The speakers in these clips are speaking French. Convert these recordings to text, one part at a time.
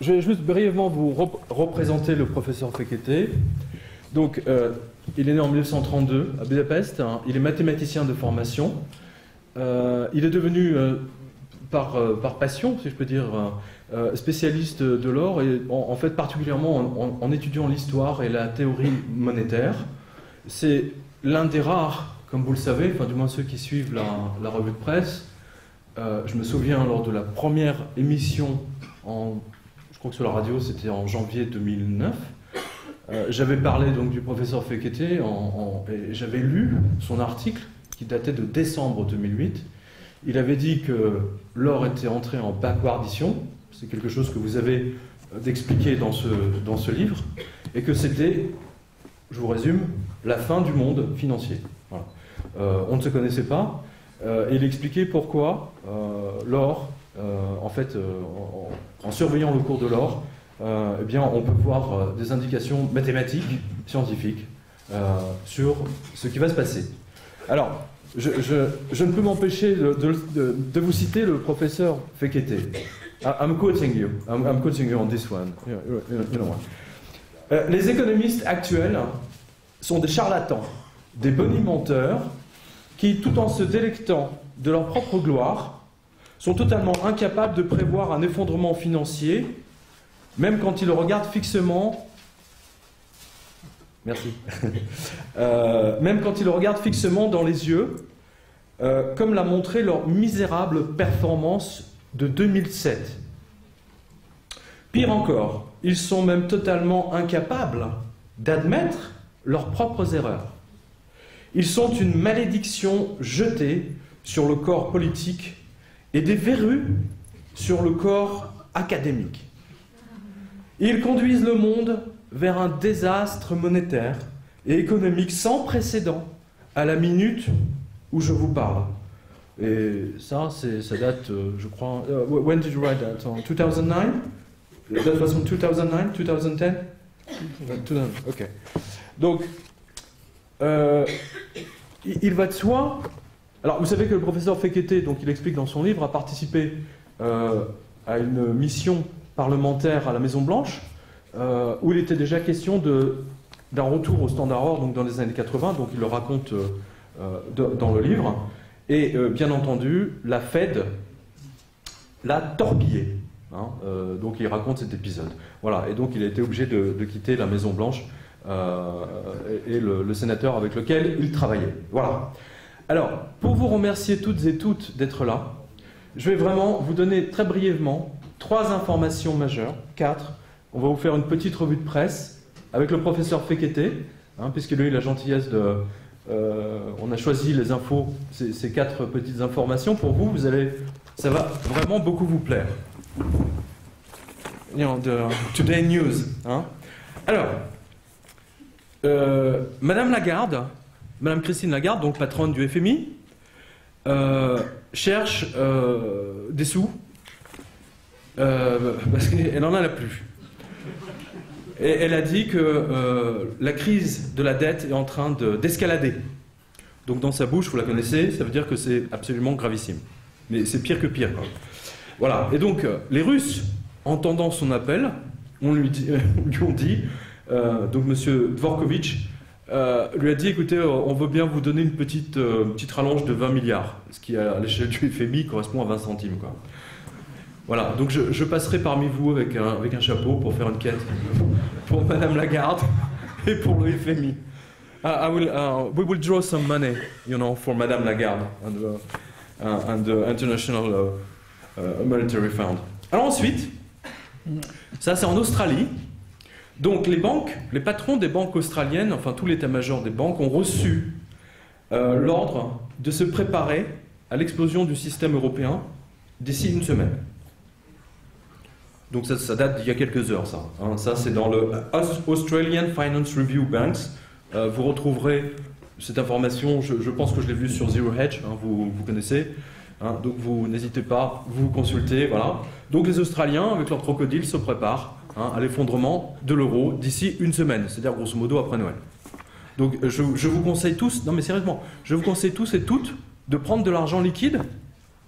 je vais juste brièvement vous représenter le professeur Fekete. Donc, il est né en 1932 à Budapest. Hein. Il est mathématicien de formation. Il est devenu, par passion, si je peux dire, spécialiste de l'or, et en fait particulièrement en étudiant l'histoire et la théorie monétaire. C'est l'un des rares, comme vous le savez, enfin du moins ceux qui suivent la revue de presse. Je me souviens lors de la première émission, je crois que sur la radio, c'était en janvier 2009. J'avais parlé donc du professeur Fekete et j'avais lu son article qui datait de décembre 2008. Il avait dit que l'or était entré en backwardition, c'est quelque chose que vous avez d'expliqué dans ce livre, et que c'était, je vous résume, la fin du monde financier. Voilà. On ne se connaissait pas, et il expliquait pourquoi l'or, en fait, en surveillant le cours de l'or, eh bien, on peut voir des indications mathématiques, scientifiques, sur ce qui va se passer. Alors, je ne peux m'empêcher de vous citer le professeur Fekete. I'm quoting you. I'm quoting you on this one. You know what. Les économistes actuels sont des charlatans, des bonimenteurs qui, tout en se délectant de leur propre gloire, sont totalement incapables de prévoir un effondrement financier, même quand ils le regardent fixement. Merci. Même quand ils le regardent fixement dans les yeux, comme l'a montré leur misérable performance de 2007. Pire encore, ils sont même totalement incapables d'admettre leurs propres erreurs. Ils sont une malédiction jetée sur le corps politique et des verrues sur le corps académique. Ils conduisent le monde vers un désastre monétaire et économique sans précédent à la minute où je vous parle. Et ça date, je crois... when did you write that? En 2009? That was from 2009, 2010? 2000, ok. Donc, il va de soi... Alors, vous savez que le professeur Fekete, donc il explique dans son livre, a participé à une mission parlementaire à la Maison-Blanche, où il était déjà question d'un retour au Standard Or, donc dans les années 80, donc il le raconte dans le livre. Et bien entendu, la Fed l'a torpillé. Hein, donc il raconte cet épisode. Voilà, et donc il a été obligé de quitter la Maison-Blanche et le sénateur avec lequel il travaillait. Voilà. Alors, pour vous remercier toutes et toutes d'être là, je vais vraiment vous donner très brièvement 3 informations majeures, 4. On va vous faire une petite revue de presse avec le professeur Fekete, hein, puisque lui, il a la gentillesse de... on a choisi les infos, ces 4 petites informations. Pour vous, ça va vraiment beaucoup vous plaire. You know, Today News. Hein. Alors, Madame Lagarde, Madame Christine Lagarde, donc patronne du FMI, cherche des sous parce qu'elle n'en a plus. Et elle a dit que la crise de la dette est en train d'escalader. Donc dans sa bouche, vous la connaissez, ça veut dire que c'est absolument gravissime. Mais c'est pire que pire. Quoi. Voilà. Et donc les Russes, entendant son appel, lui ont dit, donc M. Dvorkovitch lui a dit, écoutez, on veut bien vous donner une petite rallonge de 20 milliards, ce qui à l'échelle du FMI correspond à 20 centimes. Quoi. Voilà, donc je passerai parmi vous avec un chapeau pour faire une quête pour Madame Lagarde et pour le FMI. We will draw some money, you know, for Madame Lagarde and the International Monetary Fund. Alors ensuite, ça c'est en Australie. Donc les banques, les patrons des banques australiennes, enfin tout l'état-major des banques, ont reçu l'ordre de se préparer à l'explosion du système européen d'ici une semaine. Donc ça date d'il y a quelques heures, ça. Hein, ça, c'est dans le Australian Finance Review Banks. Vous retrouverez cette information, je pense que je l'ai vue sur Zero Hedge, hein, vous connaissez. Hein, donc vous n'hésitez pas, vous consultez, voilà. Donc les Australiens, avec leurs crocodiles, se préparent à l'effondrement de l'euro d'ici une semaine, c'est-à-dire grosso modo après Noël. Donc je vous conseille tous, non mais sérieusement, je vous conseille tous et toutes de prendre de l'argent liquide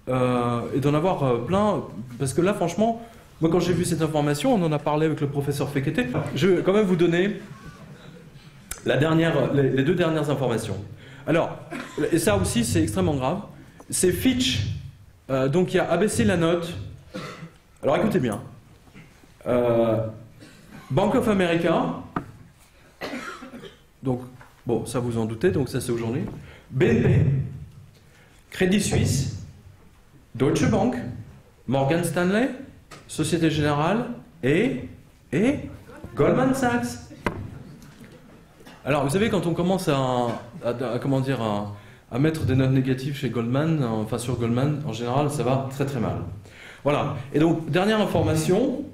et d'en avoir plein, parce que là franchement, Moi, quand j'ai vu cette information, on en a parlé avec le professeur Fekete. Je vais quand même vous donner les deux dernières informations. Alors, et ça aussi, c'est extrêmement grave. C'est Fitch, donc qui a abaissé la note. Alors, écoutez bien. Bank of America, donc, bon, ça vous en doutez, donc ça c'est aujourd'hui. BNP, Crédit Suisse, Deutsche Bank, Morgan Stanley, Société Générale et Goldman Sachs. Alors, vous savez, quand on commence à mettre des notes négatives chez Goldman, enfin sur Goldman, en général, ça va très très mal. Voilà. Et donc, dernière information,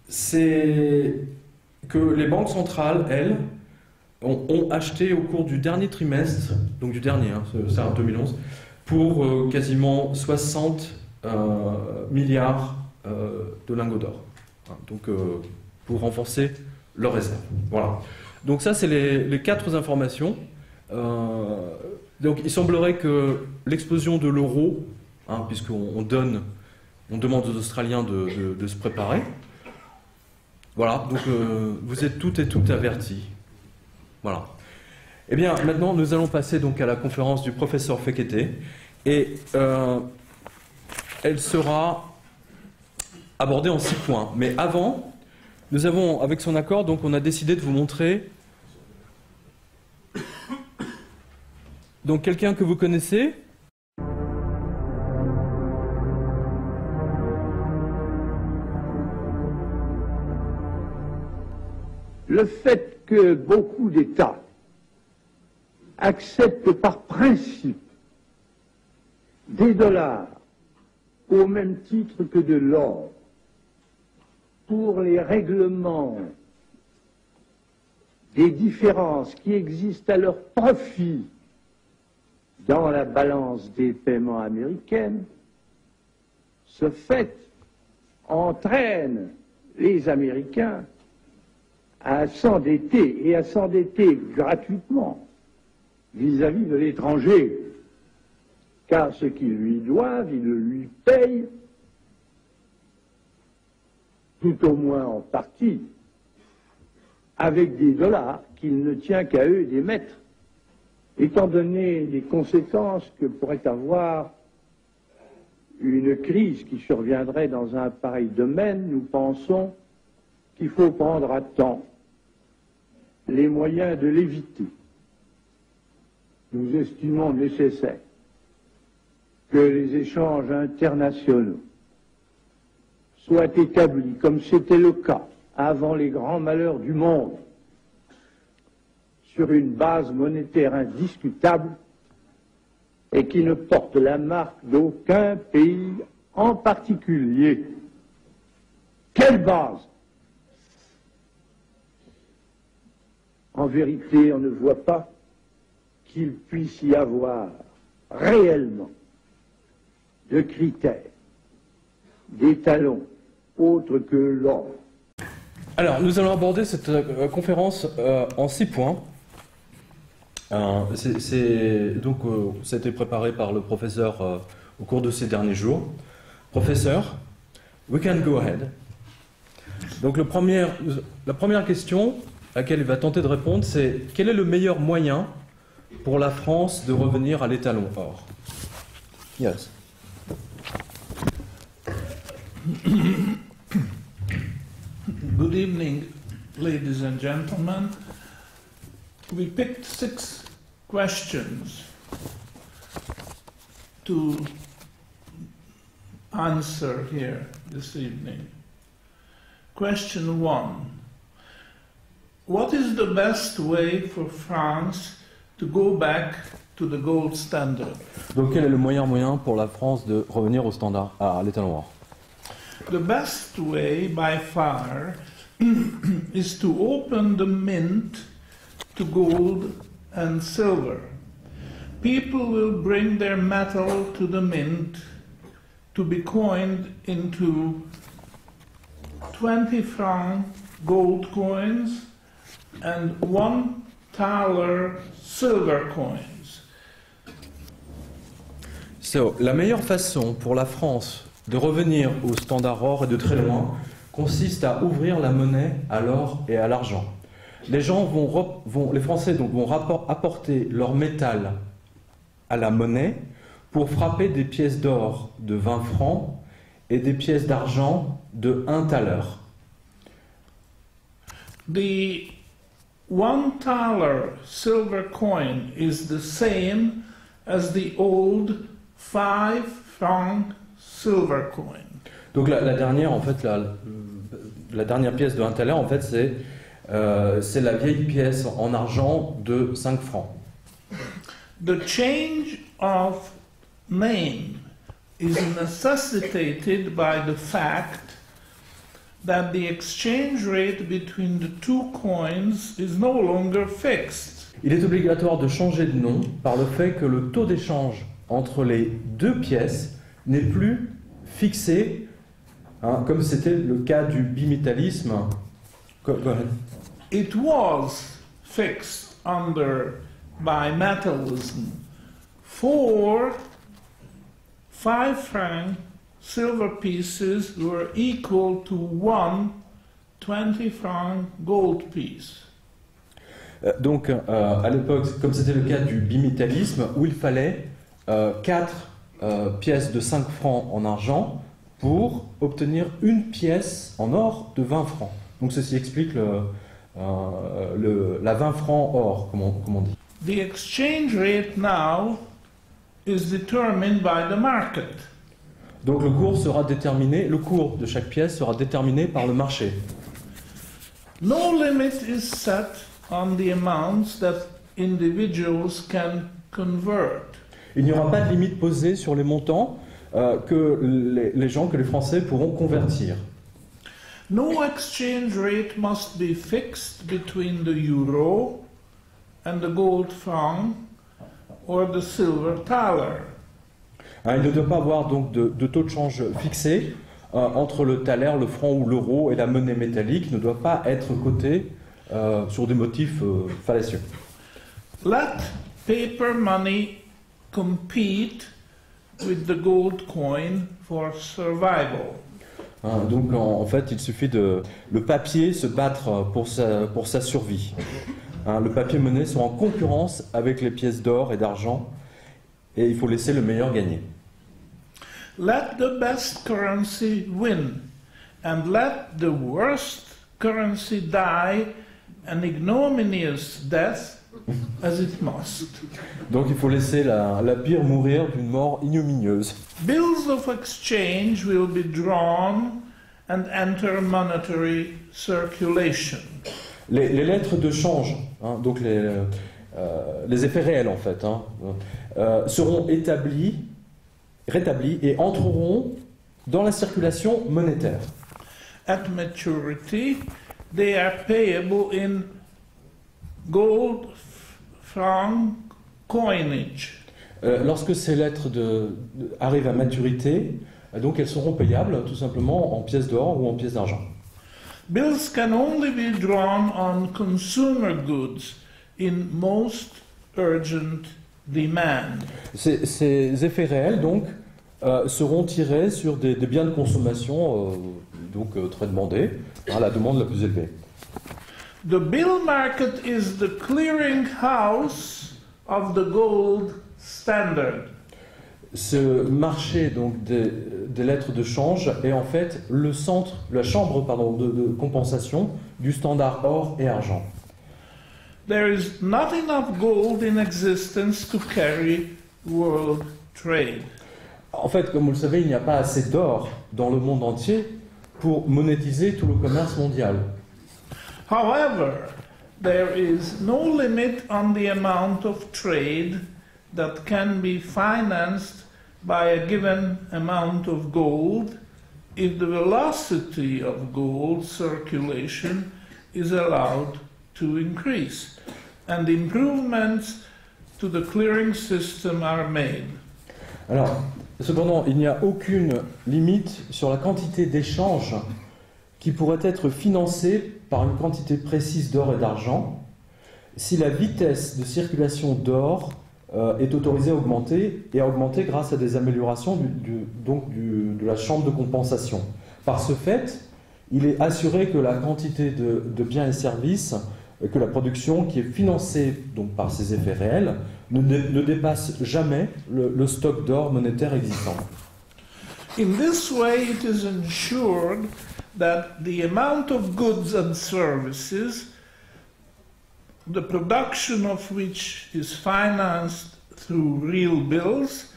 c'est que les banques centrales, elles, ont acheté au cours du dernier trimestre, donc du dernier, c'est en 2011, pour quasiment 60 milliards de lingots d'or. Donc, pour renforcer leurs réserves. Voilà. Donc ça, c'est les 4 informations. Donc, il semblerait que l'explosion de l'euro, puisqu'on demande aux Australiens de se préparer. Voilà, donc vous êtes toutes et toutes avertis. Voilà. Eh bien, maintenant, nous allons passer donc à la conférence du professeur Fekete. Et elle sera abordée en 6 points. Mais avant, nous avons, avec son accord, donc on a décidé de vous montrer donc quelqu'un que vous connaissez. Le fait que beaucoup d'États acceptent par principe des dollars au même titre que de l'or pour les règlements des différences qui existent à leur profit dans la balance des paiements américaine, ce fait entraîne les Américains à s'endetter, et à s'endetter gratuitement vis-à-vis de l'étranger, car ce qu'ils lui doivent, ils le lui payent, tout au moins en partie, avec des dollars qu'il ne tient qu'à eux d'émettre. Étant donné les conséquences que pourrait avoir une crise qui surviendrait dans un pareil domaine, nous pensons qu'il faut prendre à temps les moyens de l'éviter. Nous estimons nécessaire que les échanges internationaux soient établis, comme c'était le cas avant les grands malheurs du monde, sur une base monétaire indiscutable et qui ne porte la marque d'aucun pays en particulier. Quelle base? En vérité, on ne voit pas qu'il puisse y avoir réellement de critères, d'étalons autres que l'or. Alors, nous allons aborder cette conférence en 6 points. Ça a été préparé par le professeur au cours de ces derniers jours. Professeur, we can go ahead. Donc, la première question à laquelle il va tenter de répondre, c'est quel est le meilleur moyen pour la France de revenir à l'étalon or? Yes. Good evening, ladies and gentlemen. We picked 6 questions to answer here this evening. Question 1. What is the best way for France to go back to the gold standard? Donc quel est le meilleur moyen pour la France de revenir au standard, à l'étalon or? The best way by far is to open the mint to gold and silver. People will bring their metal to the mint to be coined into 20 franc gold coins and 1 thaler silver coins. La meilleure façon pour la France de revenir au standard or et de très loin consiste à ouvrir la monnaie à l'or et à l'argent. Les Français donc, vont apporter leur métal à la monnaie pour frapper des pièces d'or de 20 francs et des pièces d'argent de 1 thaler. The 1 thaler silver coin is the same as the old 5 franc silver coin. Donc la dernière, en fait, la dernière pièce de 1 thaler, en fait, c'est la vieille pièce en argent de 5 francs. The change of name is necessitated by the fact that the exchange rate between the two coins is no longer fixed. Il est obligatoire de changer de nom par le fait que le taux d'échange entre les deux pièces n'est plus fixé, hein, comme c'était le cas du bimétallisme. Go ahead. It was fixed under bimetallism for 5 franc silver pieces were equal to 1 20 franc gold piece. Donc, à l'époque, comme c'était le cas du bimétallisme, où il fallait 4 pièces de 5 francs en argent pour obtenir une pièce en or de 20 francs. Donc, ceci explique la 20 francs or, comme on dit. The exchange rate now is determined by the market. Donc, le cours de chaque pièce sera déterminé par le marché. No limit is set on the amounts that individuals can convert. Il n'y aura pas de limite posée sur les montants que les Français pourront convertir. No exchange rate must be fixed between the euro and the gold franc or the silver thaler. Il ne doit pas avoir donc de taux de change fixé entre le thaler, le franc ou l'euro, et la monnaie métallique ne doit pas être coté sur des motifs fallacieux. Let paper money compete with the gold coin for survival. Donc en fait, il suffit le papier se battre pour sa survie. Le papier-monnaie sont en concurrence avec les pièces d'or et d'argent, et il faut laisser le meilleur gagner. Let the best currency win, and let the worst currency die an ignominious death as it must. Donc il faut laisser la pire mourir d'une mort ignominieuse. Bills of exchange will be drawn and enter monetary circulation. Les lettres de change, donc les effets réels en fait, seront rétablis et entreront dans la circulation monétaire. At maturity, they are payable in gold franc coinage. Lorsque ces lettres arrivent à maturité, donc elles seront payables tout simplement en pièces d'or ou en pièces d'argent. Bills can only be drawn on consumer goods in most urgent demand. Ces effets réels donc seront tirés sur des biens de consommation très demandés, la demande la plus élevée. The bill market is the clearing house of the gold standard. Ce marché donc des lettres de change est en fait la chambre de compensation du standard or et argent. There is not enough gold in existence to carry world trade. En fait, comme vous le savez, il n'y a pas assez d'or dans le monde entier pour monétiser tout le commerce mondial. However, there is no limit on the amount of trade that can be financed by a given amount of gold if the velocity of gold circulation is allowed to increase and improvements to the clearing system are made. Alors, cependant, il n'y a aucune limite sur la quantité d'échanges qui pourrait être financée par une quantité précise d'or et d'argent si la vitesse de circulation d'or est autorisé à augmenter, et à augmenter grâce à des améliorations de la chambre de compensation. Par ce fait, il est assuré que la quantité de biens et services, que la production qui est financée donc, par ces effets réels, ne dépasse jamais le stock d'or monétaire existant. In this way, it is ensured that the amount of goods and services, the production of which is financed through real bills,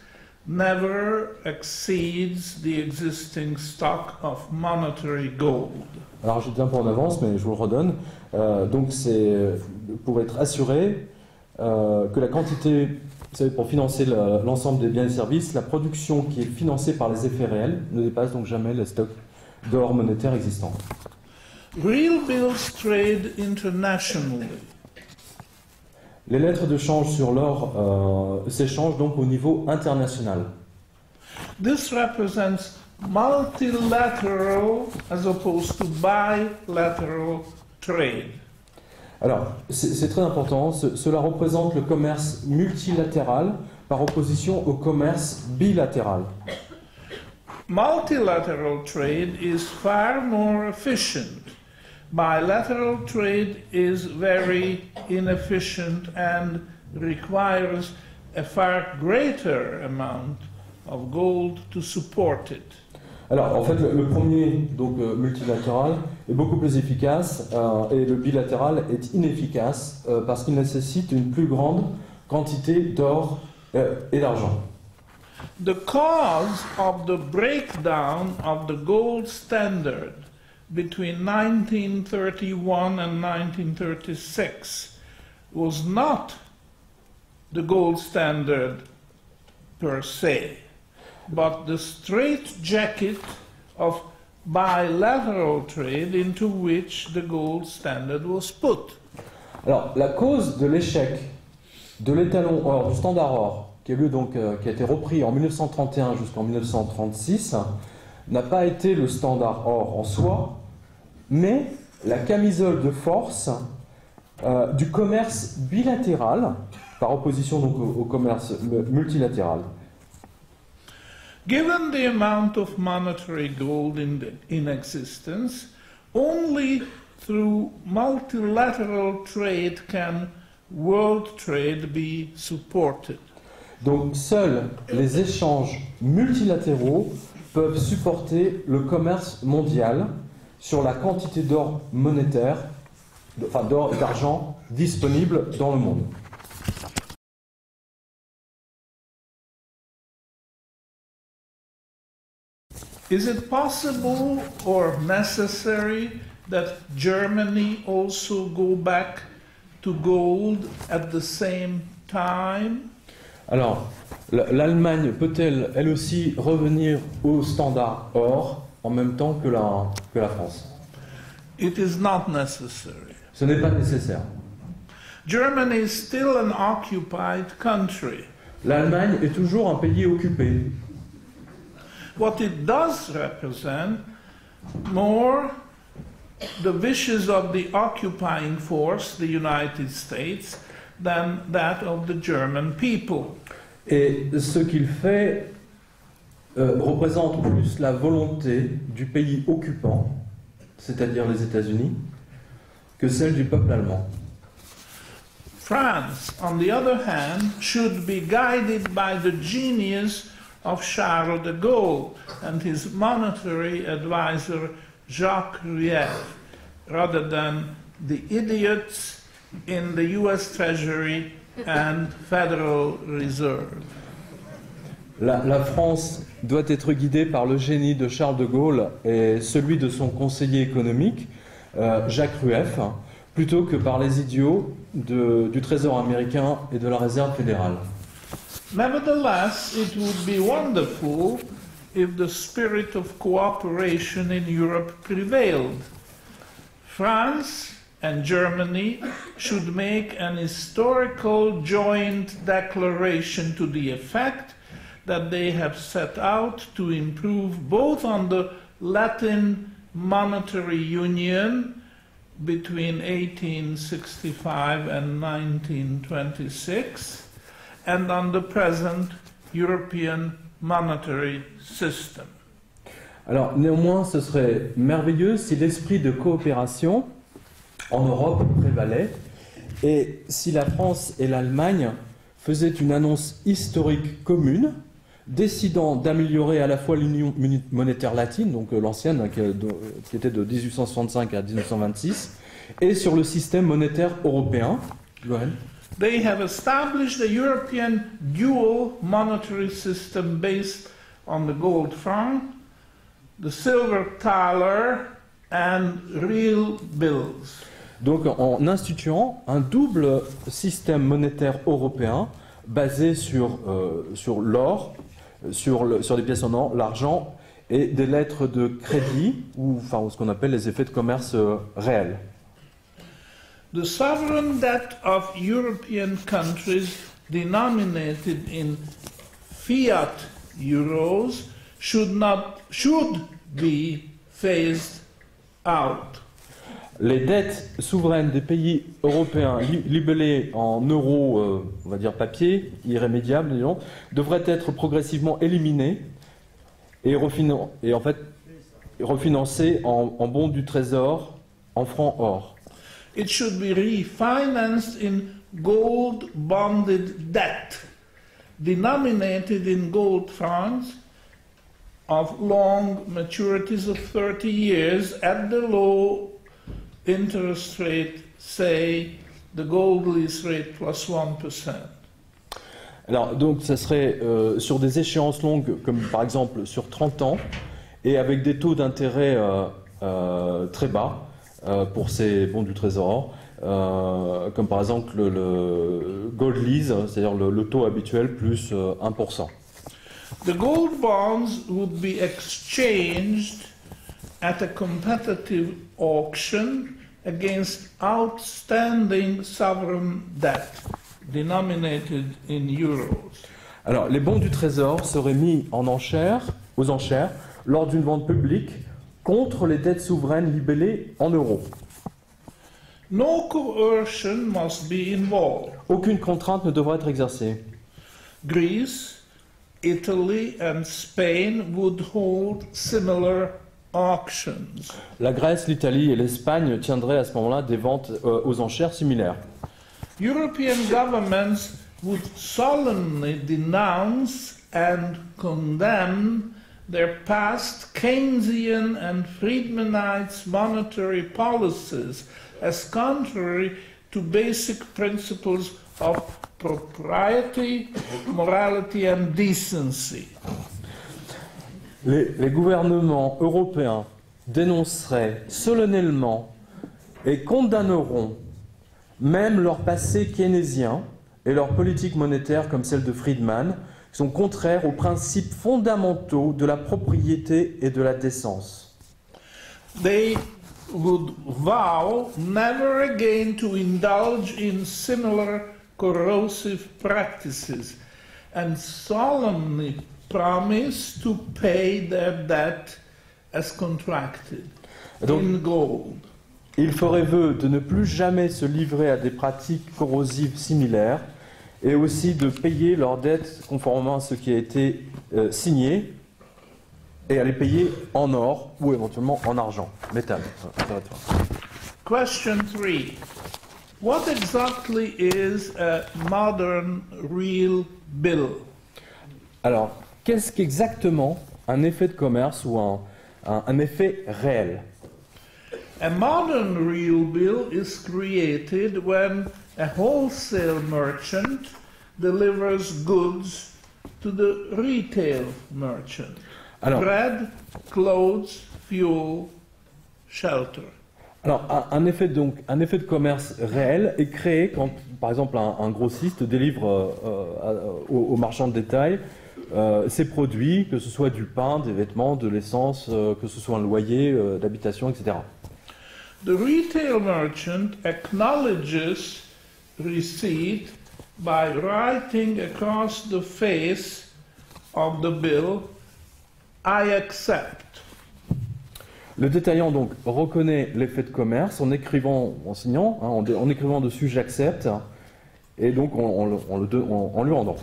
never exceeds the existing stock of monetary gold. Alors j'étais un peu en avance, mais je vous le redonne. Donc c'est pour être assuré que la quantité, vous savez, pour financer l'ensemble des biens et services, la production qui est financée par les effets réels ne dépasse donc jamais le stock d'or monétaire existant. Real bills trade internationally. Les lettres de change sur l'or s'échangent donc au niveau international. This represents multilateral as opposed to bilateral trade. Alors, c'est très important, cela représente le commerce multilatéral par opposition au commerce bilatéral. Multilateral trade is far more efficient. Bilateral trade is very inefficient and requires a far greater amount of gold to support it. Alors, en fait, le premier, donc multilatéral, est beaucoup plus efficace et le bilatéral est inefficace parce qu'il nécessite une plus grande quantité d'or et d'argent. The cause of the breakdown of the gold standard between 1931 and 1936 was not the gold standard per se, but the straitjacket of bilateral trade into which the gold standard was put. Alors, la cause de l'échec de l'étalon or, du standard or, qui a été repris en 1931 jusqu'en 1936, n'a pas été le standard or en soi, mais la camisole de force du commerce bilatéral, par opposition donc au commerce multilatéral. Given the amount of monetary gold in existence, only through multilateral trade can world trade be supported. Donc seuls les échanges multilatéraux peuvent supporter le commerce mondial sur la quantité d'or monétaire, enfin d'or et d'argent disponible dans le monde. Is it possible or necessary that Germany also go back to gold at the same time? Alors, l'Allemagne peut-elle, elle aussi, revenir au standard or en même temps que la France? It is not necessary. Ce n'est pas nécessaire. Germany is still an occupied country. L'Allemagne est toujours un pays occupé. What it does represent more the wishes of the occupying force, the United States, than that of the German people. Et ce qu'il fait représente plus la volonté du pays occupant, c'est-à-dire les États-Unis, que celle du peuple allemand. France, on the other hand, should be guided by the genius of Charles de Gaulle and his monetary advisor Jacques Rueff, rather than the idiots in the US Treasury and Federal Reserve. La France doit être guidée par le génie de Charles de Gaulle et celui de son conseiller économique, Jacques Rueff, plutôt que par les idiots du Trésor américain et de la Réserve fédérale. Nevertheless, it would be wonderful if the spirit of cooperation in Europe prevailed. France and Germany should make an historical joint declaration to the effect that they have set out to improve both on the Latin monetary union between 1865 and 1926 and on the present European monetary system. Alors néanmoins, ce serait merveilleux si l'esprit de coopération en Europe prévalait et si la France et l'Allemagne faisaient une annonce historique commune, décidant d'améliorer à la fois l'union monétaire latine, donc l'ancienne, hein, qui était de 1865 à 1926, et sur le système monétaire européen. Go ahead. They have established a European dual monetary system based on the gold franc, the silver thaler, and real bills. Donc en instituant un double système monétaire européen basé sur l'or, sur les pièces en or, l'argent et des lettres de crédit, ou enfin ce qu'on appelle les effets de commerce réels. The sovereign debt of European countries denominated in fiat euros should be phased out. Les dettes souveraines des pays européens libellées en euros, on va dire papier, irrémédiables, disons, devraient être progressivement éliminées et en fait refinancées en bons du trésor en francs or. It should be refinanced in gold bonded debt, denominated in gold francs of long maturities of 30 years at the low interest rate, say the gold lease rate plus 1%. Alors, donc, ça serait sur des échéances longues, comme par exemple sur 30 ans, et avec des taux d'intérêt très bas pour ces bons du trésor, comme par exemple le gold lease, c'est-à-dire le taux habituel plus 1%. The gold bonds would be exchanged at a competitive auction against outstanding sovereign debt denominated in euros. Alors, les bons du Trésor seraient mis aux enchères lors d'une vente publique contre les dettes souveraines libellées en euros. No coercion must be involved. Aucune contrainte ne devra être exercée. Greece, Italy, and Spain would hold similar auctions. La Grèce, l'Italie et l'Espagne tiendraient à ce moment-là des ventes aux enchères similaires. European governments would solemnly denounce and condemn their past Keynesian and Friedmanite monetary policies as contrary to basic principles of propriety, morality and decency. Les gouvernements européens dénonceraient solennellement et condamneront même leur passé keynésien et leur politique monétaire comme celle de Friedman, qui sont contraires aux principes fondamentaux de la propriété et de la décence. They would vow never again to indulge in similar corrosive practices and solemnly promise to pay their debt as contracted in gold. Il ferait vœu de ne plus jamais se livrer à des pratiques corrosives similaires et aussi de payer leurs dettes conformément à ce qui a été signé et à les payer en or ou éventuellement en argent, métal. Question 3. What exactly is a modern real bill? Alors, qu'est-ce qu'exactement un effet de commerce ou un effet réel? A modern real bill is created when a wholesale merchant delivers goods to the retail merchant. Alors, bread, clothes, fuel, shelter. Alors, un effet de commerce réel est créé quand, par exemple, un grossiste délivre aux marchands de détail ses produits, que ce soit du pain, des vêtements, de l'essence, que ce soit un loyer, d'habitation, etc. The retail merchant acknowledges receipt by writing across the face of the bill, I accept. Le détaillant donc reconnaît l'effet de commerce en écrivant, en signant, en écrivant dessus j'accepte, et donc on lui rendant.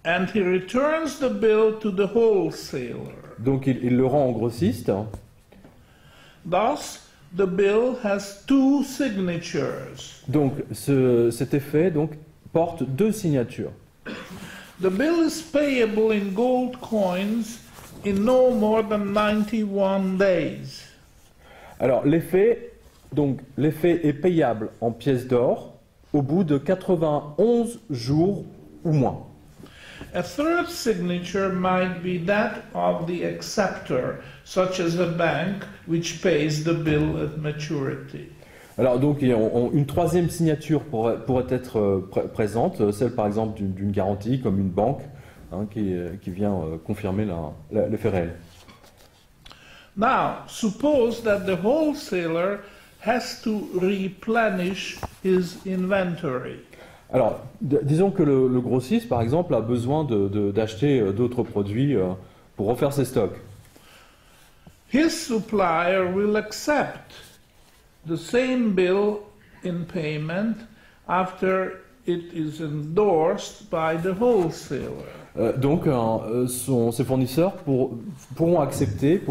And he returns the bill to the wholesaler. Donc il le rend au grossiste. Thus, the bill has two signatures. Donc cet effet donc, porte deux signatures. The bill is payable in gold coins in no more than 91 days. Alors l'effet est payable en pièces d'or au bout de 91 jours ou moins. A third signature might be that of the acceptor, such as a bank which pays the bill at maturity. Alors donc une troisième signature pourrait être présente, celle par exemple d'une garantie comme une banque qui vient confirmer l'effet réel. Now, suppose that the wholesaler has to replenish his inventory. Alors, disons que le grossiste, par exemple, a besoin d'acheter d'autres produits pour refaire ses stocks. His supplier will accept the same bill in payment after it is endorsed by the wholesaler. Donc, ses fournisseurs pourront accepter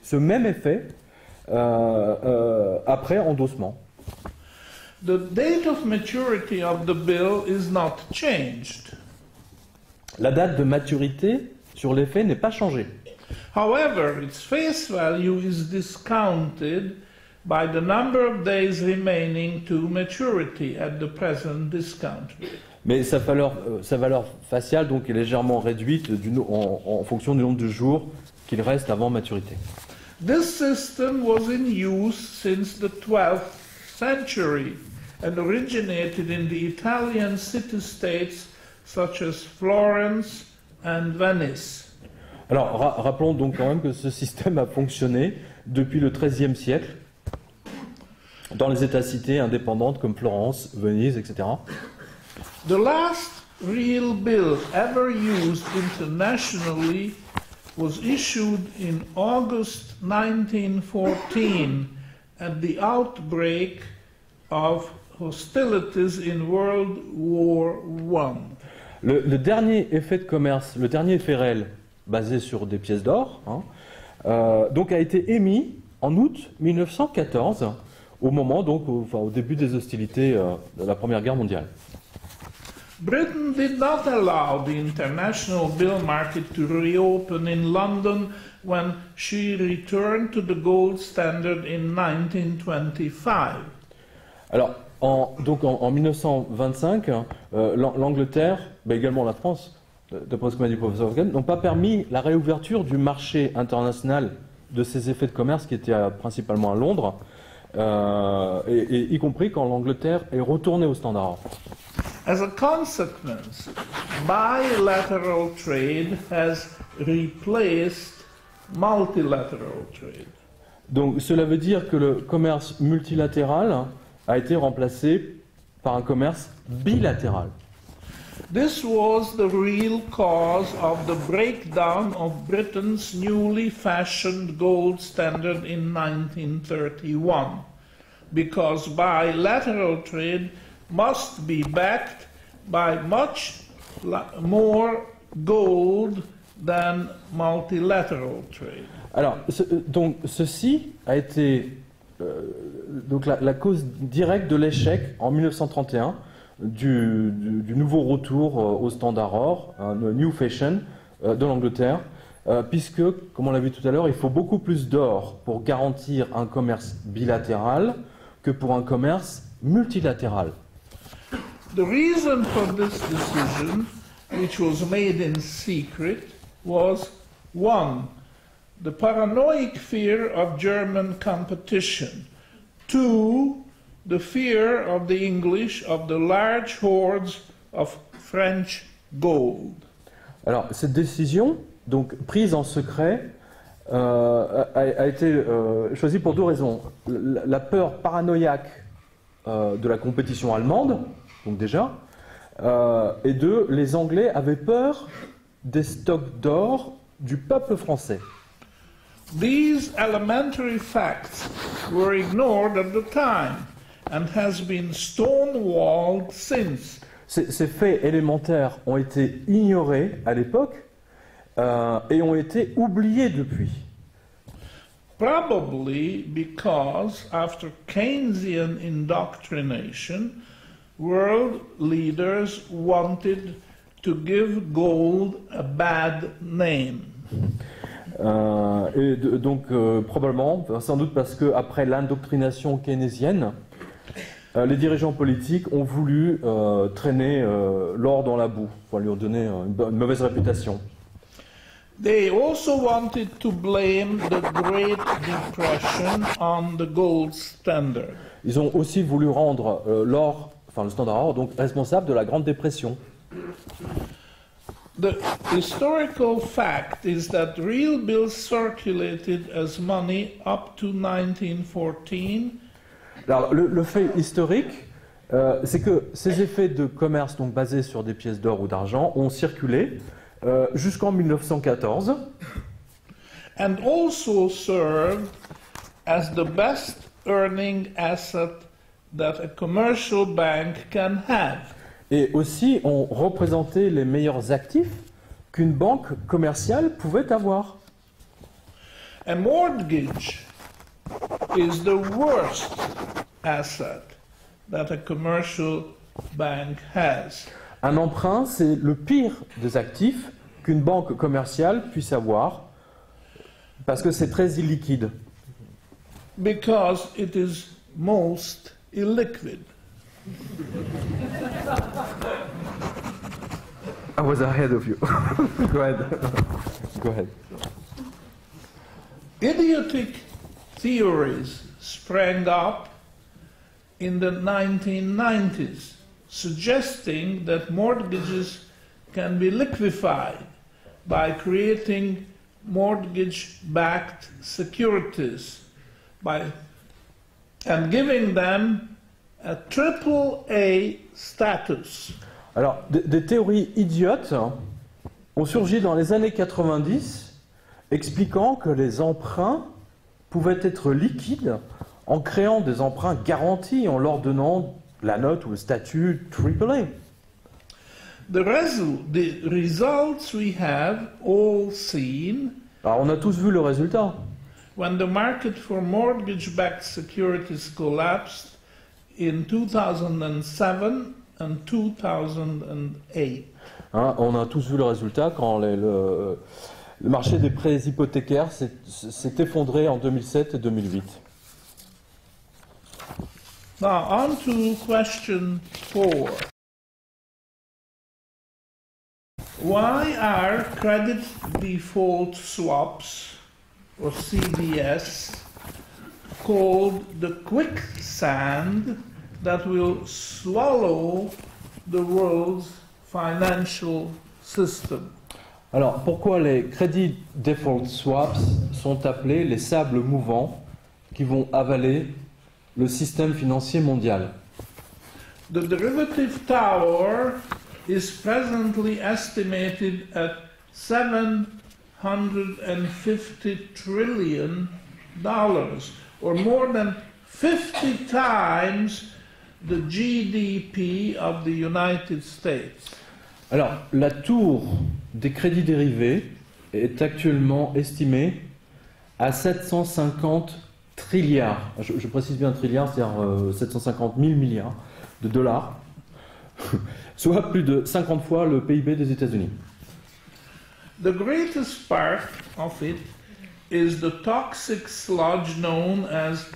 ce même effet après endossement. The date of maturity of the bill is not changed. La date de maturité sur l'effet n'est pas changée. However, its face value is discounted by the number of days remaining to maturity at the present discount rate. Mais sa valeur faciale donc, est légèrement réduite en fonction du nombre de jours qu'il reste avant maturité. This system was in use since the 12th century and originated in the Italian city-states such as Florence and Venice. Alors, rappelons donc quand même que ce système a fonctionné depuis le XIIIe siècle dans les États-cités indépendantes comme Florence, Venise, etc. The last real bill ever used internationally was issued in August 1914 at the outbreak of hostilities in World War I. Le dernier effet de commerce, le dernier effet réel basé sur des pièces d'or, donc a été émis en août 1914, au moment donc au début des hostilités de la Première Guerre mondiale. Britain did not allow the international bill market to reopen in London when she returned to the gold standard in 1925. Alors, en 1925, l'Angleterre, mais également la France, d'après ce que m'a dit le professeur Hogan, n'ont pas permis la réouverture du marché international de ces effets de commerce qui étaient principalement à Londres, y compris quand l'Angleterre est retournée au standard. As a consequence, bilateral trade has replaced multilateral trade. Donc cela veut dire que le commerce multilatéral a été remplacé par un commerce bilatéral. This was the real cause of the breakdown of Britain's newly fashioned gold standard in 1931, because bilateral trade must be backed by much more gold than multilateral trade. Alors, donc ceci a été donc la cause directe de l'échec en 1931 du nouveau retour au standard or, le New Fashion de l'Angleterre, puisque, comme on l'a vu tout à l'heure, il faut beaucoup plus d'or pour garantir un commerce bilatéral que pour un commerce multilatéral. The reason for this decision, which was made in secret, was 1. The paranoid fear of German competition. 2. The fear of the English of the large hordes of French gold. Alors, cette décision, donc prise en secret, a été choisie pour deux raisons. La peur paranoïaque de la compétition allemande, donc déjà, et deux, les Anglais avaient peur des stocks d'or du peuple français. These elementary facts were ignored at the time, and has been stonewalled since. Ces faits élémentaires ont été ignorés à l'époque et ont été oubliés depuis. Probably because after Keynesian indoctrination, world leaders wanted to give gold a bad name. Probablement, sans doute parce que après l'indoctrination keynésienne, les dirigeants politiques ont voulu traîner l'or dans la boue, pour lui donner une mauvaise réputation. They also wanted to blame the Great Depression on the gold standard. Ils ont aussi voulu rendre l'or, enfin le standard or, donc responsable de la Grande Dépression. The historical fact is that real bills circulated as money up to 1914. Alors, le fait historique, c'est que ces effets de commerce, donc basés sur des pièces d'or ou d'argent, ont circulé jusqu'en 1914. And also served as the best earning asset that a commercial bank can have. Et aussi ont représenté les meilleurs actifs qu'une banque commerciale pouvait avoir. A mortgage is the worst asset that a commercial bank has. Un emprunt, c'est le pire des actifs qu'une banque commerciale puisse avoir, parce que c'est très illiquide. Because it is most illiquid. I was ahead of you. Go ahead. Go ahead. Idiotic theories sprang up in the 1990s, suggesting that mortgages can be liquefied by creating mortgage-backed securities and giving them a AAA status. Alors, des théories idiotes ont surgi dans les années 90, expliquant que les emprunts pouvaient être liquides en créant des emprunts garantis, en leur donnant la note ou le statut AAA. The results we have all seen. Alors, on a tous vu le résultat. When the market for mortgage-backed securities collapsed in 2007 and 2008. Hein, on a tous vu le résultat quand le marché des prêts hypothécaires s'est effondré en 2007 et 2008. Now, on to question 4. Why are credit default swaps, or CDS, called the quicksand that will swallow the world's financial system? Alors, pourquoi les credit default swaps sont appelés les sables mouvants qui vont avaler le système financier mondial? The derivative tower is presently estimated at $750 trillion, or more than 50 times the GDP of the United States. Alors, la tour des crédits dérivés est actuellement estimée à 750 trilliards. Je précise bien trilliards, c'est-à-dire 750 000 milliards de dollars, soit plus de 50 fois le PIB des États-Unis. The greatest part of it is the toxic sludge known as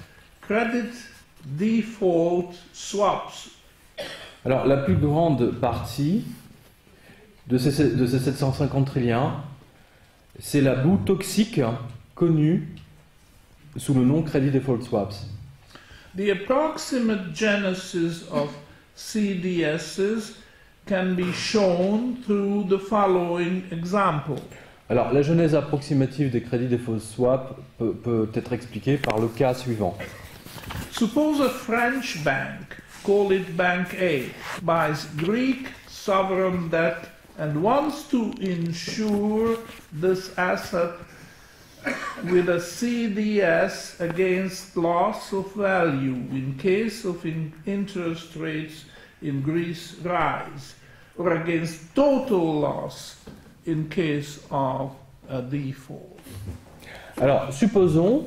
credit default swaps. Alors, la plus grande partie de ces 750 trilliards, c'est la boue toxique connue sous le nom Credit Default Swaps. The approximate genesis of CDSs can be shown through the following example. Alors, la genèse approximative des Credit Default Swaps peut être expliquée par le cas suivant. Suppose a French bank, call it Bank A, buys Greek sovereign debt and wants to insure this asset with a CDS against loss of value in case of interest rates in Greece rise, or against total loss in case of a default. Alors, supposons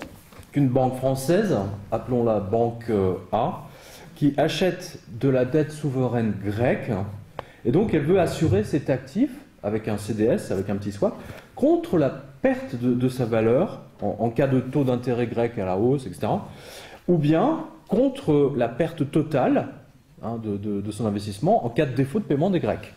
qu'une banque française, appelons-la banque A, qui achète de la dette souveraine grecque, et donc elle veut assurer cet actif avec un CDS, avec un petit swap, contre la perte de sa valeur en cas de taux d'intérêt grec à la hausse, etc. Ou bien contre la perte totale de son investissement en cas de défaut de paiement des Grecs.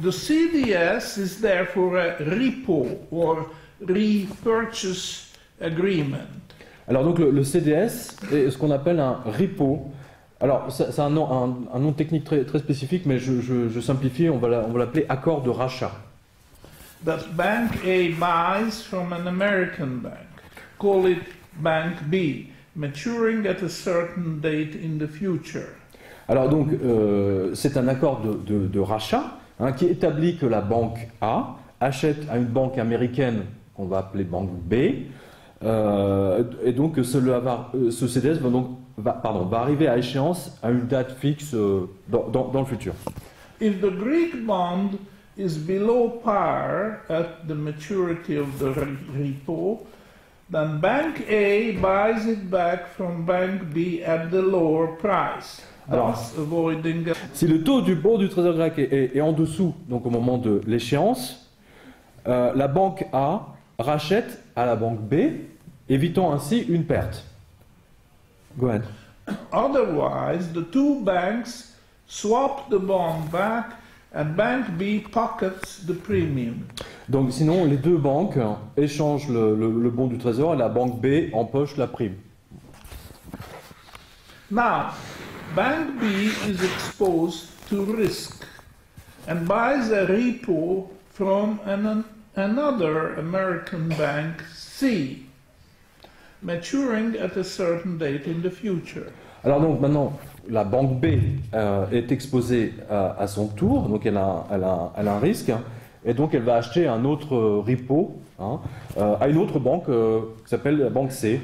The CDS is therefore a repo or repurchase agreement. Alors donc le CDS est ce qu'on appelle un repo. Alors c'est un nom technique très spécifique, mais je simplifie, on va l'appeler accord de rachat. That Bank A buys from an American bank. Call it Bank B, maturing at a certain date in the future. Alors donc c'est un accord de rachat qui établit que la banque A achète à une banque américaine qu'on va appeler banque B, et donc ce CDS va arriver à échéance à une date fixe dans le futur. If the Greek bond is below par at the maturity of the repo, then Bank A buys it back from Bank B at the lower price. Alors, si le taux du bon du trésor grec est en dessous, donc au moment de l'échéance, la banque A rachète à la banque B, évitant ainsi une perte. Go ahead. Otherwise, the two banks swap the bond back and Bank B pockets the premium. Donc sinon, les deux banques échangent le bon du trésor et la banque B empoche la prime. Now, Bank B is exposed to risk and buys a repo from another American bank C, maturing at a certain date in the future. Alors donc maintenant, la banque B est exposée à son tour, donc elle a un risque, et donc elle va acheter un autre repo à une autre banque qui s'appelle la banque C,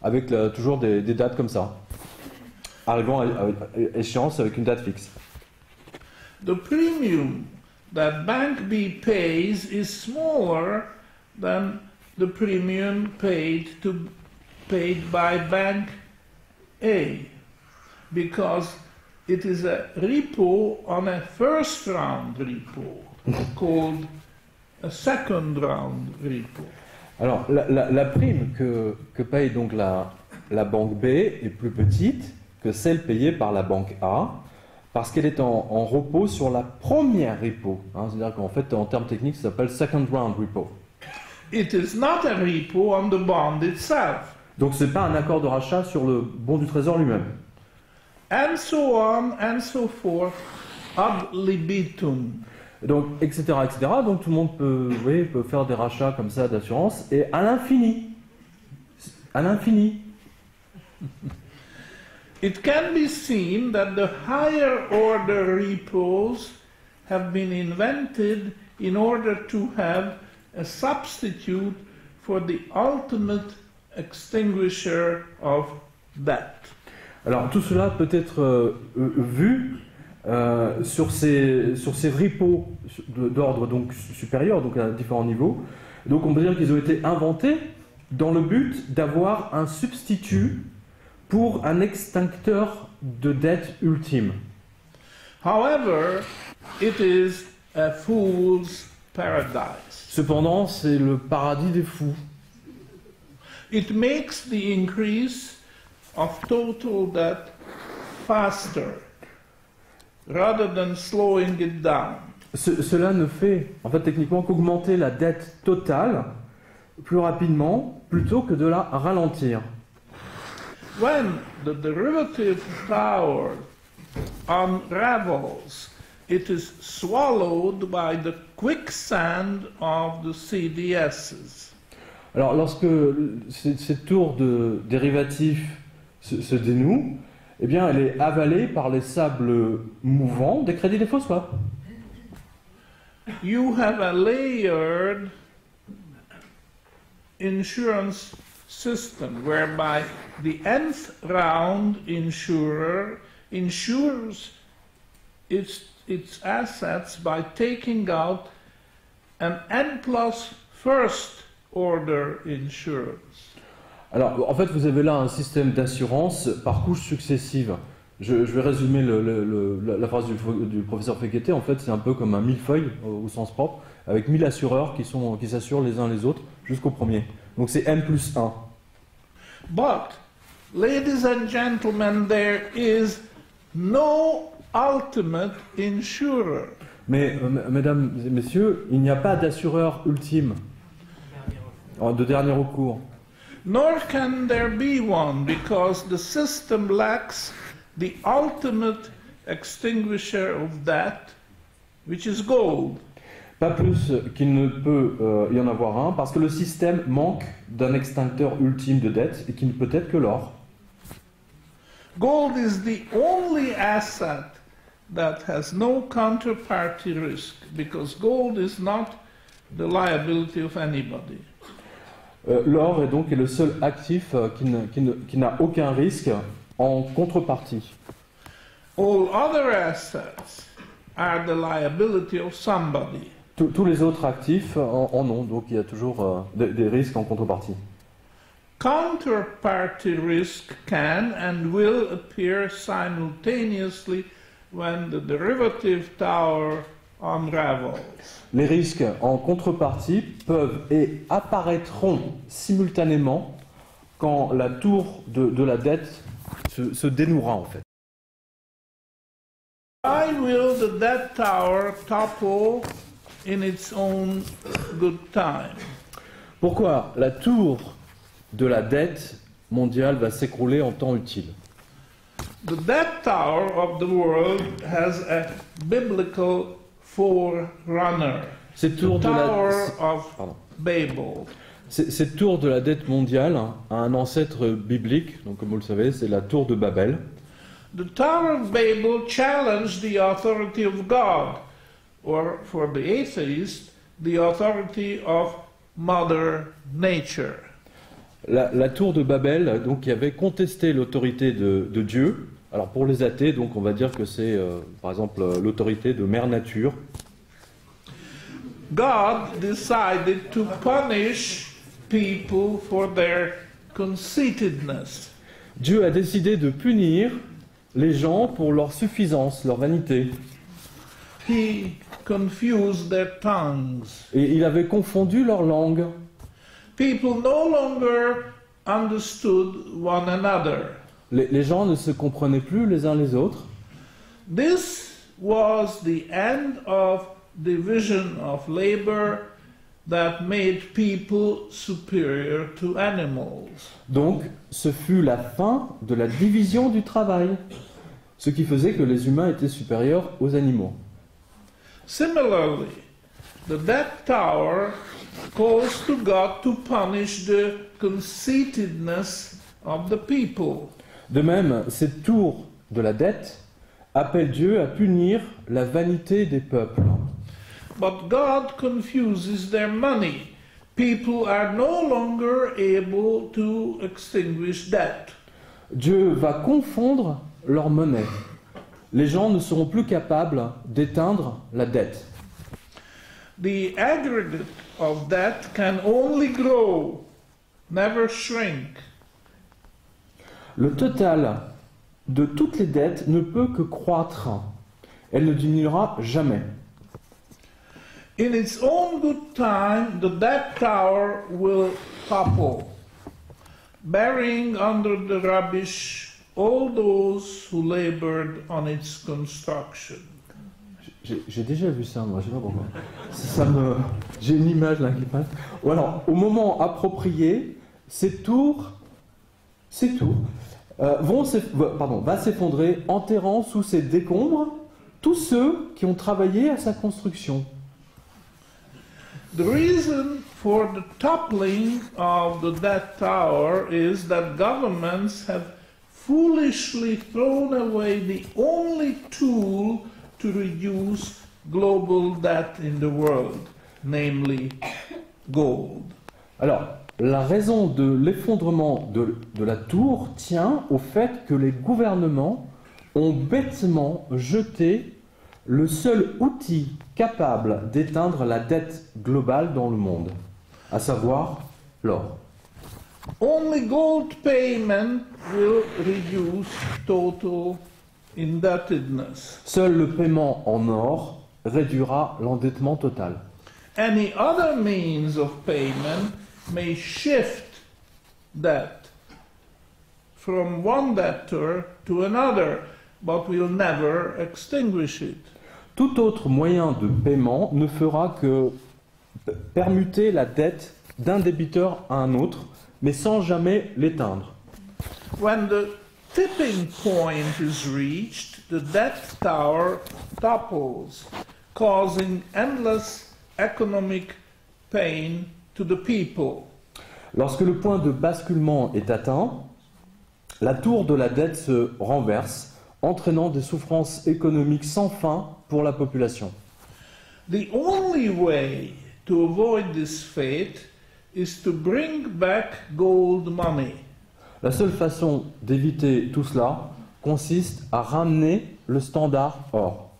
avec toujours des dates comme ça, arrivant à échéance avec une date fixe. The premium that Bank B pays is smaller than the premium paid by Bank A, because it is a repo on a first round repo called a second round repo. Alors la prime que paye donc la banque B est plus petite que celle payée par la banque A, parce qu'elle est en repos sur la première repo. C'est-à-dire qu'en fait, en termes techniques, ça s'appelle second round repo. It is not a repo on the bond itself. Donc c'est pas un accord de rachat sur le bon du trésor lui-même. And so on and so forth ad libitum. Donc etc. Donc tout le monde peut faire des rachats comme ça d'assurance et à l'infini. À l'infini. It can be seen that the higher order repos have been invented in order to have a substitute for the ultimate extinguisher of debt. Alors tout cela peut être vu sur ces repos d'ordre donc supérieur, donc à différents niveaux. Donc on peut dire qu'ils ont été inventés dans le but d'avoir un substitut pour un extincteur de dette ultime. However, it is a fool's paradise. Cependant, c'est le paradis des fous. It makes the increase of total debt faster rather than slowing it down. Cela ne fait, en fait, techniquement qu'augmenter la dette totale plus rapidement plutôt que de la ralentir. When the derivative tower unravels, it is swallowed by the quicksand of the CDSs. Alors, lorsque cette tour de dérivatif se dénoue, eh bien, elle est avalée par les sables mouvants des crédits des faux swaps. You have a layered insurance system whereby the nth round insurer insures its assets by taking out an N plus first order insurance. Alors, en fait, vous avez là un système d'assurance par couches successives. Je vais résumer la phrase du professeur Fekete. En fait, c'est un peu comme un millefeuille au sens propre, avec 1000 assureurs qui s'assurent les uns les autres jusqu'au premier. Donc c'est N plus 1. But, ladies and gentlemen, there is no ultimate insurer. Mais, mesdames et messieurs, il n'y a pas d'assureur ultime, de dernier recours. Nor can there be one, because the system lacks the ultimate extinguisher of that, which is gold. Pas plus qu'il ne peut y en avoir un, parce que le système manque d'un extincteur ultime de dette et qui ne peut être que l'or. Gold is the only asset that has no counterparty risk, because gold is not the liability of anybody. L'or est le seul actif qui n'a aucun risque en contrepartie. All other assets are the liability of somebody. Tous les autres actifs en ont, donc il y a toujours des risques en contrepartie. Counterparty risk can and will appear simultaneously when the derivative tower unravels. Les risques en contrepartie peuvent et apparaîtront simultanément quand la tour de la dette se dénouera en fait. Why will the debt tower topple in its own good time? Pourquoi la tour de la dette mondiale va s'écrouler en temps utile? The debt tower of the world has a biblical forerunner. Cette The tour de Tower la of Babel. Cette tour de la dette mondiale a un ancêtre biblique, donc comme vous le savez, c'est la tour de Babel. The Tower of Babel challenged the authority of God, or for the atheist, the authority of Mother Nature. La tour de Babel, donc, qui avait contesté l'autorité de Dieu. Alors pour les athées, donc on va dire que c'est, par exemple, l'autorité de Mère Nature. God decided to punish people for their conceitedness. Dieu a décidé de punir les gens pour leur suffisance, leur vanité. He confused their tongues. Et il avait confondu leur langue. People no longer understood one another. Les gens ne se comprenaient plus les uns les autres. This was the end of division of labor that made people superior to animals. Donc, ce fut la fin de la division du travail, ce qui faisait que les humains étaient supérieurs aux animaux. Similarly, the debt tower calls to God to punish the conceitedness of the people. De même, cette tour de la dette appelle Dieu à punir la vanité des peuples. But God confuses their money. People are no longer able to extinguish debt. Dieu va confondre leur monnaie. Les gens ne seront plus capables d'éteindre la dette. The aggregate of debt can only grow, never shrink. Le total de toutes les dettes ne peut que croître. Elle ne diminuera jamais. In its own good time, the debt tower will topple, burying under the rubbish all those who labored on its construction. J'ai déjà vu ça, moi, je sais pas pourquoi. J'ai une image là qui passe. Ou alors, au moment approprié, ces tours va s'effondrer, enterrant sous ses décombres tous ceux qui ont travaillé à sa construction. The reason for the toppling of the debt tower is that governments have foolishly thrown away the only tool to reduce global debt in the world, namely gold. Alors, La raison de l'effondrement de la tour tient au fait que les gouvernements ont bêtement jeté le seul outil capable d'éteindre la dette globale dans le monde, à savoir l'or. Only gold payment will reduce total indebtedness. Seul le paiement en or réduira l'endettement total. Any other means of payment may shift debt from one debtor to another, but will never extinguish it. Tout autre moyen de paiement ne fera que permuter la dette d'un débiteur à un autre, mais sans jamais l'éteindre. When the tipping point is reached, the debt tower topples, causing endless economic pain to the people. Lorsque le point de basculement est atteint, la tour de la dette se renverse, entraînant des souffrances économiques sans fin pour la population. The only way to avoid this fate is to bring back gold money. La seule façon d'éviter tout cela consiste à ramener le standard or.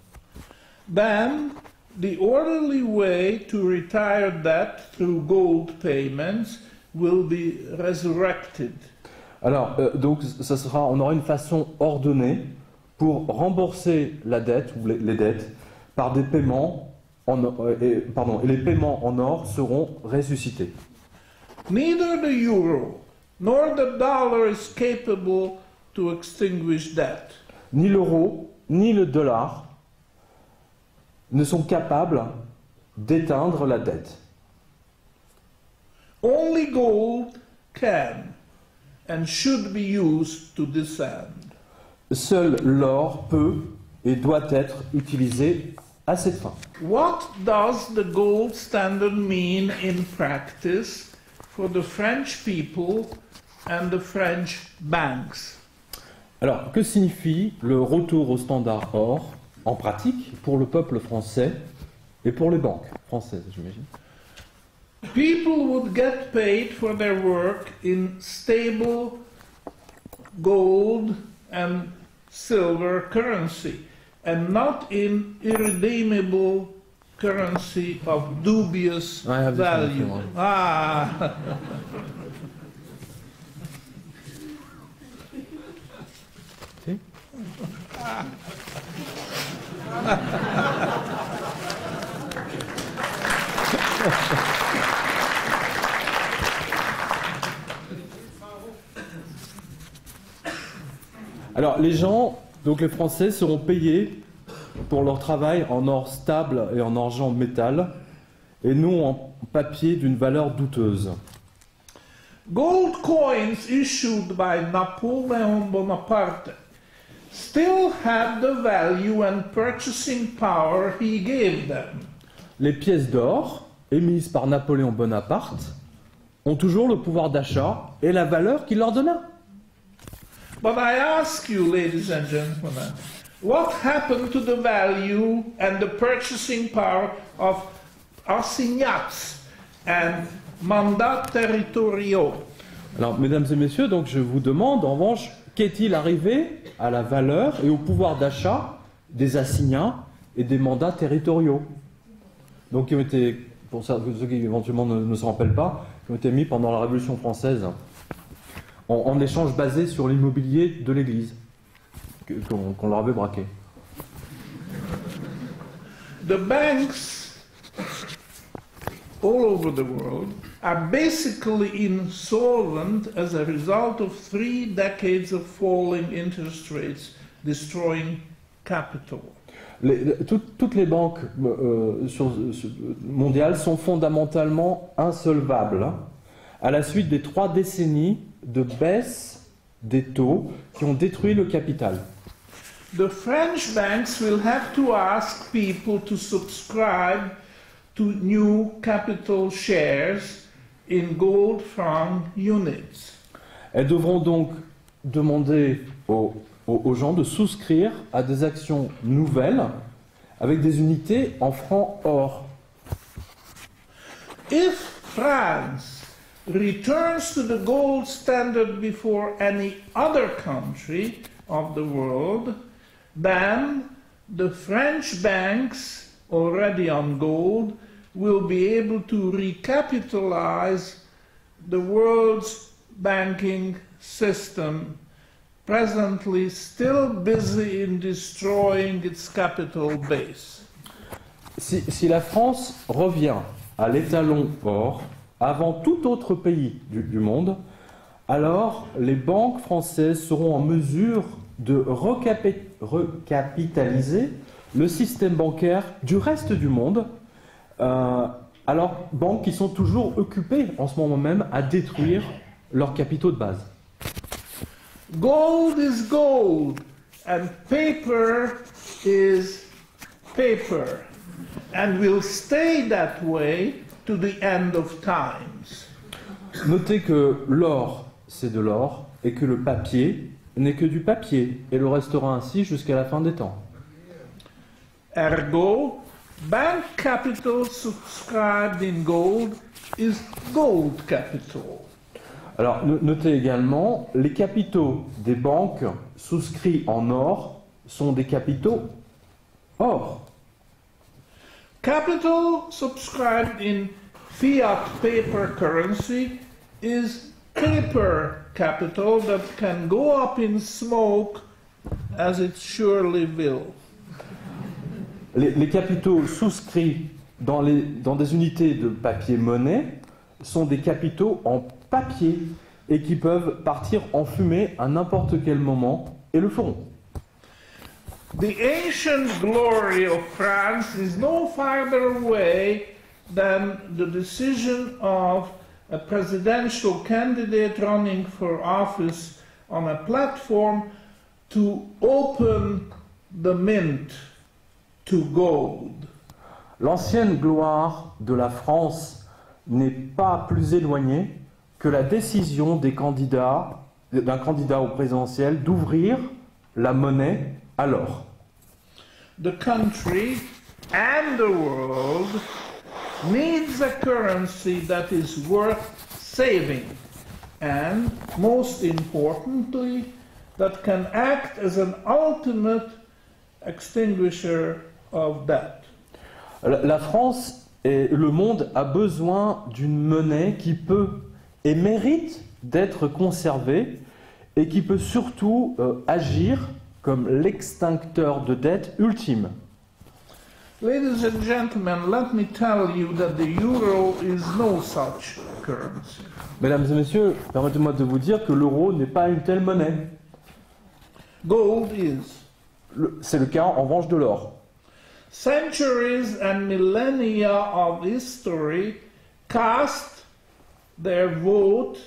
Then, the orderly way to retire debt through gold payments will be resurrected. Alors, donc, on aura une façon ordonnée pour rembourser la dette ou les dettes par des paiements et les paiements en or seront ressuscités. Neither the euro nor the dollar is capable to extinguish debt. Ni l'euro ni le dollar ne sont capables d'éteindre la dette. Only gold can and should be used to this end. Seul l'or peut et doit être utilisé à cette fin. What does the gold standard mean in practice for the French people and the French banks? Alors, que signifie le retour au standard or en pratique pour le peuple français et pour les banques françaises, j'imagine? People would get paid for their work in stable gold and silver currency, and not in irredeemable currency of dubious value. Ah. See? Alors, les gens, donc les Français, seront payés pour leur travail en or stable et en argent métal, et non en papier d'une valeur douteuse. Gold coins issued by Napoleon Bonaparte still had the value and purchasing power he gave them. Les pièces d'or émises par Napoléon Bonaparte ont toujours le pouvoir d'achat et la valeur qu'il leur donna. But I ask you, ladies and gentlemen, what happened to the value and the purchasing power of assignats and mandats territoriaux? Alors, mesdames et messieurs, donc je vous demande, en revanche, qu'est-il arrivé à la valeur et au pouvoir d'achat des assignats et des mandats territoriaux? Donc, qui ont été, pour ceux qui éventuellement ne se rappellent pas, qui ont été mis pendant la Révolution française en échange basé sur l'immobilier de l'Église qu'on leur avait braqué. The banks all over the world are basically insolvent as a result of 3 decades of falling interest rates, destroying capital. Toutes les banques mondiales sont fondamentalement insolvables à la suite des 3 décennies de baisse des taux qui ont détruit le capital. The French banks will have to ask people to subscribe to new capital shares in gold franc units. Elles devront donc demander aux gens de souscrire à des actions nouvelles avec des unités en francs or. If France returns to the gold standard before any other country of the world, then the French banks, already on gold, will be able to recapitalize the world's banking system, presently still busy in destroying its capital base. Si la France revient à l'étalon or avant tout autre pays du monde, alors les banques françaises seront en mesure de recapitaliser le système bancaire du reste du monde, alors banques qui sont toujours occupées en ce moment même à détruire leurs capitaux de base. Gold is gold and paper is paper and will stay that way to the end of times. Notez que l'or, c'est de l'or et que le papier n'est que du papier et le restera ainsi jusqu'à la fin des temps. Ergo, bank capital subscribed in gold is gold capital. Alors, notez également, les capitaux des banques souscrits en or sont des capitaux or. Capital subscribed in fiat paper currency is paper capital that can go up in smoke as it surely will. Les capitaux souscrits dans des unités de papier-monnaie sont des capitaux en papier et qui peuvent partir en fumée à n'importe quel moment et le feront. The ancient glory of France is no farther away than the decision of a presidential candidate running for office on a platform to open the mint to gold. L'ancienne gloire de la France n'est pas plus éloignée que la décision d'un candidat au présidentiel d'ouvrir la monnaie à l'or. The country and the world needs a currency that is worth saving and, most importantly, that can act as an ultimate extinguisher of debt. La France et le monde a besoin d'une monnaie qui peut et mérite d'être conservée et qui peut surtout agir comme l'extincteur de dette ultime. Ladies and gentlemen, let me tell you that the euro is no such currency. Mesdames et messieurs, permettez-moi de vous dire que l'euro n'est pas une telle monnaie. Gold is. C'est le cas en revanche de l'or. Centuries and millennia of history cast their vote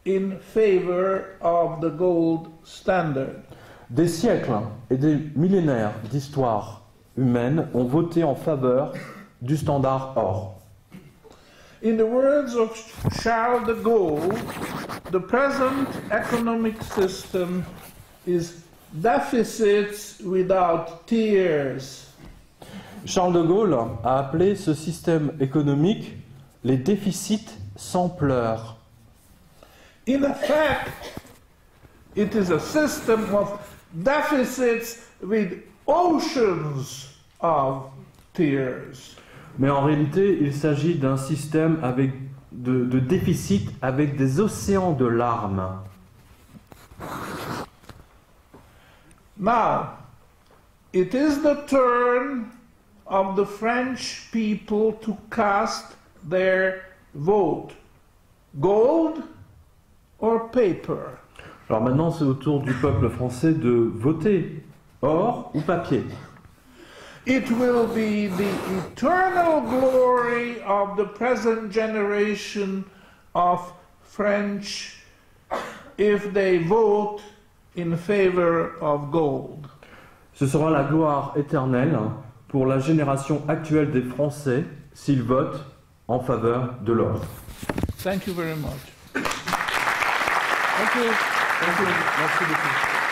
in favor of the gold standard. Des siècles et des millénaires d'histoire humaine ont voté en faveur du standard or. In the words of Charles de Gaulle, the present economic system is deficits without tears. Charles de Gaulle a appelé ce système économique les déficits sans pleurs. In effect, it is a system of deficits with oceans of tears. Mais en réalité, il s'agit d'un système de déficit avec des océans de larmes. Now, it is the turn of the French people to cast their vote. Gold or paper? Alors maintenant, c'est au tour du peuple français de voter or ou papier. It will be the eternal glory of the present generation of French if they vote in favor of gold. Ce sera la gloire éternelle pour la génération actuelle des Français s'ils votent en faveur de l'or. Thank you very much. Thank you. Merci beaucoup.